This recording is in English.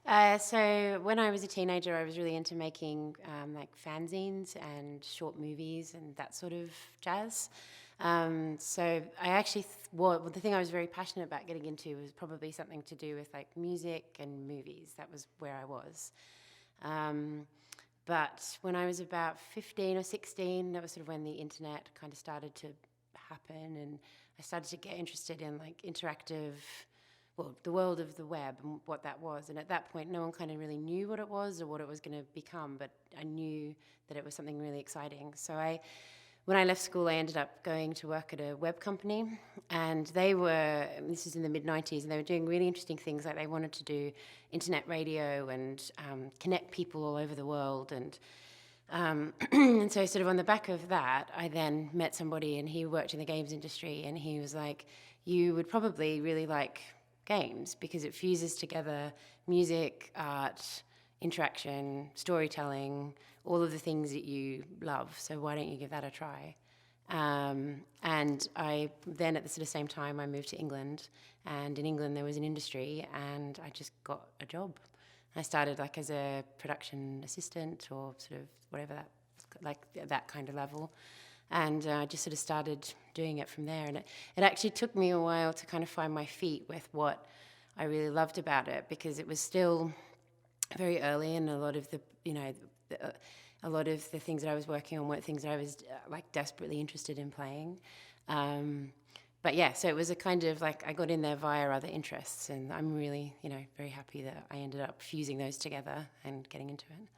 So when I was a teenager, I was really into making like fanzines and short movies and that sort of jazz. So I actually, well, the thing I was very passionate about getting into was probably something to do with like music and movies. That was where I was. Um, but when I was about 15 or 16, that was sort of when the internet kind of started to happen, and I started to get interested in like interactive, well, the world of the web and what that was. And at that point, no one kind of really knew what it was or what it was going to become, but I knew that it was something really exciting. When I left school, I ended up going to work at a web company, and this is in the mid-90s, and they were doing really interesting things, like they wanted to do internet radio and connect people all over the world. And so sort of on the back of that, I then met somebody, and he worked in the games industry, and he was like, you would probably really like games because it fuses together music, art, interaction, storytelling, all of the things that you love. So why don't you give that a try? And I then at the sort of same time I moved to England, and in England there was an industry, and I just got a job. I started like as a production assistant or sort of whatever that, like that kind of level. And I just sort of started doing it from there. And it actually took me a while to kind of find my feet with what I really loved about it, because it was still very early, and a lot of a lot of the things that I was working on weren't things that I was like desperately interested in playing. But yeah, so it was a kind of like I got in there via other interests, and I'm really, very happy that I ended up fusing those together and getting into it.